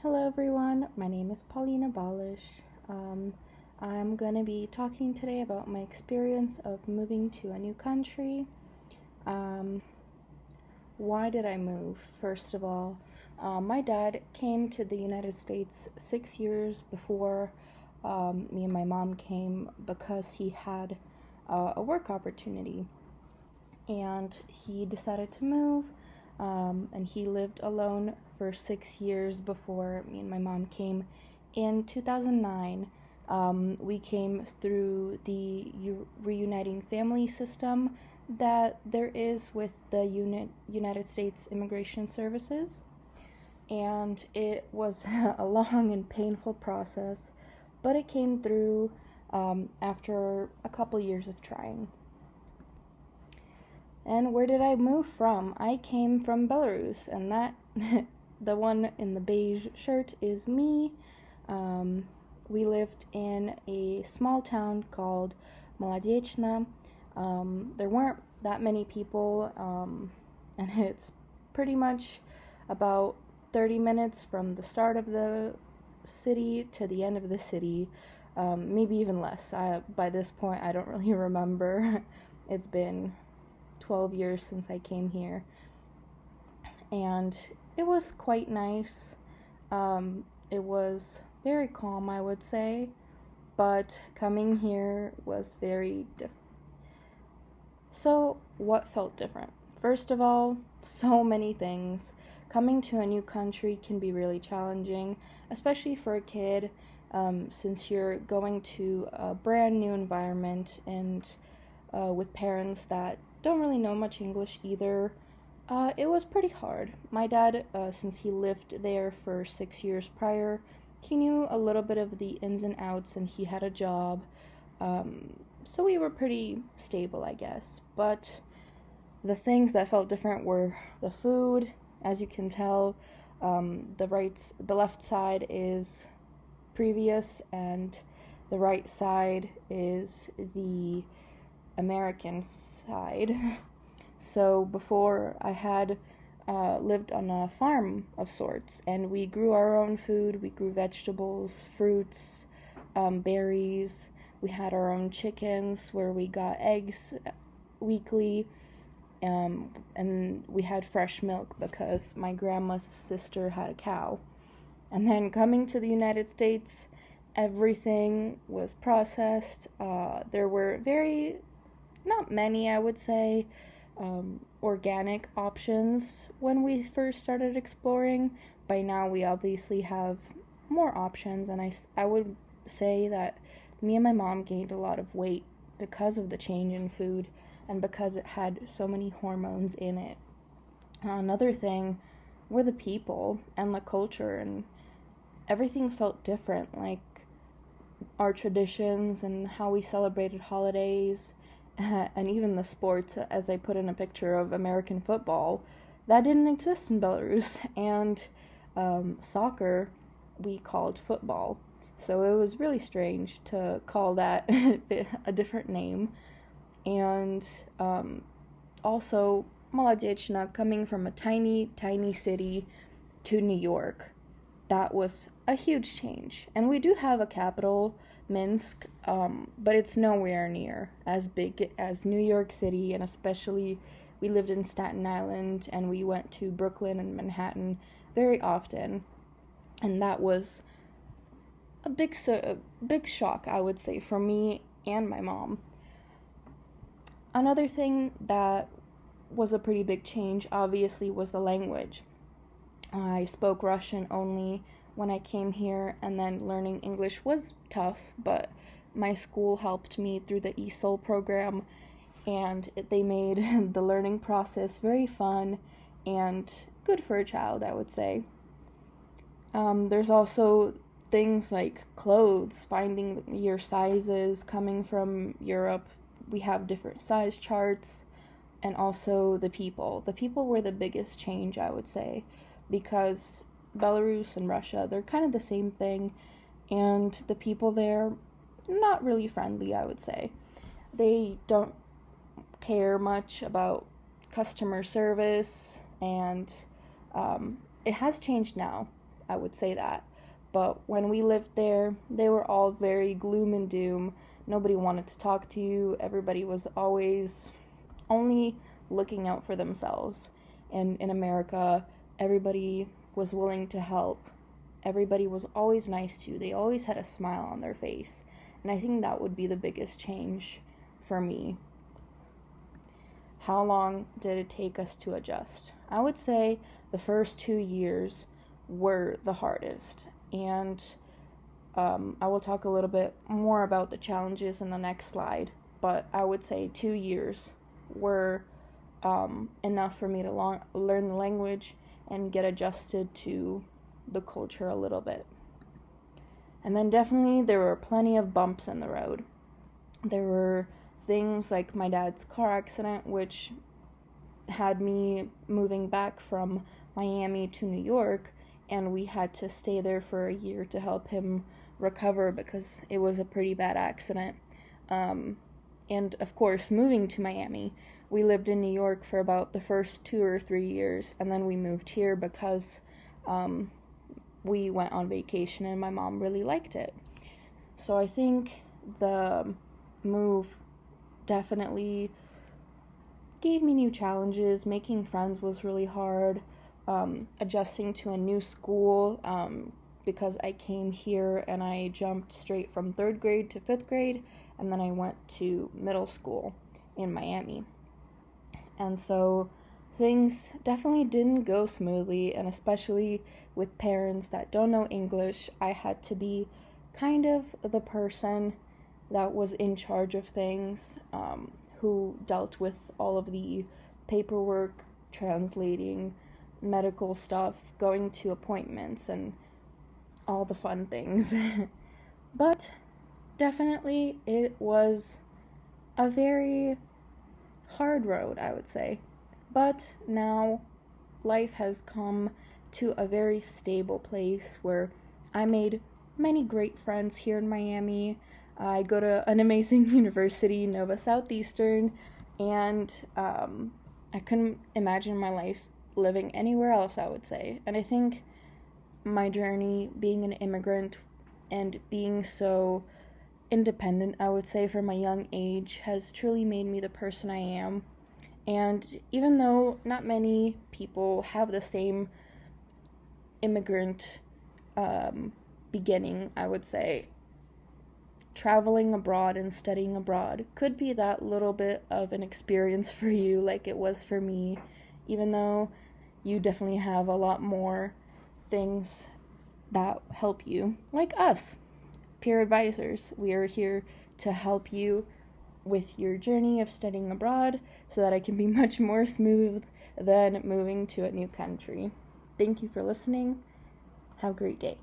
Hello, everyone. My name is Paulina Balish. I'm going to be talking today about my experience of moving to a new country. Um, why did I move? First of all, my dad came to the United States 6 years before me and my mom came because he had a work opportunity and he decided to move. And he lived alone for 6 years before me and my mom came. In 2009, we came through the reuniting family system that there is with the United States Immigration Services. And it was a long and painful process, but it came through after a couple years of trying. And where did I move from? I came from Belarus, and that the one in the beige shirt is me. We lived in a small town called Молодечно. There weren't that many people, and it's pretty much about 30 minutes from the start of the city to the end of the city, maybe even less. By this point, I don't really remember. It's been 12 years since I came here, and it was quite nice. It was very calm, I would say, but coming here was very different. So, what felt different? First of all, so many things. Coming to a new country can be really challenging, especially for a kid, since you're going to a brand new environment and with parents that don't really know much English either. It was pretty hard. My dad, since he lived there for 6 years prior, he knew a little bit of the ins and outs and he had a job. So we were pretty stable, I guess. But the things that felt different were the food. As you can tell, the left side is previous, and the right side is the American side. So before, I had lived on a farm of sorts, and we grew our own food. We grew vegetables, fruits, berries. We had our own chickens where we got eggs weekly, and we had fresh milk because my grandma's sister had a cow. And then coming to the United States, everything was processed. There were not many, I would say, organic options when we first started exploring. By now, we obviously have more options, and I would say that me and my mom gained a lot of weight because of the change in food and because it had so many hormones in it. Another thing were the people and the culture, and everything felt different, like our traditions and how we celebrated holidays, and even the sports, as I put in a picture of American football, that didn't exist in Belarus, and soccer we called football. So it was really strange to call that a different name. And also, Молодечно, coming from a tiny, tiny city to New York, that was a huge change. And we do have a capital, Minsk, but it's nowhere near as big as New York City, and especially we lived in Staten Island and we went to Brooklyn and Manhattan very often, and that was a big shock, I would say, for me and my mom. Another thing that was a pretty big change, obviously, was the language. I spoke Russian only when I came here, and then learning English was tough, but my school helped me through the ESOL program, and they made the learning process very fun and good for a child, I would say. There's also things like clothes, finding your sizes coming from Europe. We have different size charts, and also the people. The people were the biggest change, I would say, because Belarus and Russia, they're kind of the same thing, and the people there, not really friendly, I would say. They don't care much about customer service, and it has changed now. I would say that. But when we lived there, they were all very gloom and doom. Nobody wanted to talk to you. Everybody was always only looking out for themselves. And in America, everybody was willing to help. Everybody was always nice to you. They always had a smile on their face. And I think that would be the biggest change for me. How long did it take us to adjust? I would say the first 2 years were the hardest. And I will talk a little bit more about the challenges in the next slide. But I would say 2 years were enough for me to learn the language and get adjusted to the culture a little bit. And then definitely there were plenty of bumps in the road. There were things like my dad's car accident, which had me moving back from Miami to New York, and we had to stay there for a year to help him recover because it was a pretty bad accident. And of course, moving to Miami, we lived in New York for about the first 2 or 3 years, and then we moved here because we went on vacation and my mom really liked it. So I think the move definitely gave me new challenges. Making friends was really hard. Adjusting to a new school because I came here and I jumped straight from 3rd grade to 5th grade, and then I went to middle school in Miami. And so things definitely didn't go smoothly, and especially with parents that don't know English, I had to be kind of the person that was in charge of things, who dealt with all of the paperwork, translating, medical stuff, going to appointments, and all the fun things. But definitely it was a very hard road, I would say. But now life has come to a very stable place where I made many great friends here in Miami. I go to an amazing university, Nova Southeastern, and I couldn't imagine my life living anywhere else, I would say. And I think my journey being an immigrant and being so independent, I would say, from a young age has truly made me the person I am. And even though not many people have the same immigrant beginning, I would say, traveling abroad and studying abroad could be that little bit of an experience for you like it was for me, even though you definitely have a lot more things that help you, like us, peer advisors. We are here to help you with your journey of studying abroad so that it can be much more smooth than moving to a new country. Thank you for listening. Have a great day.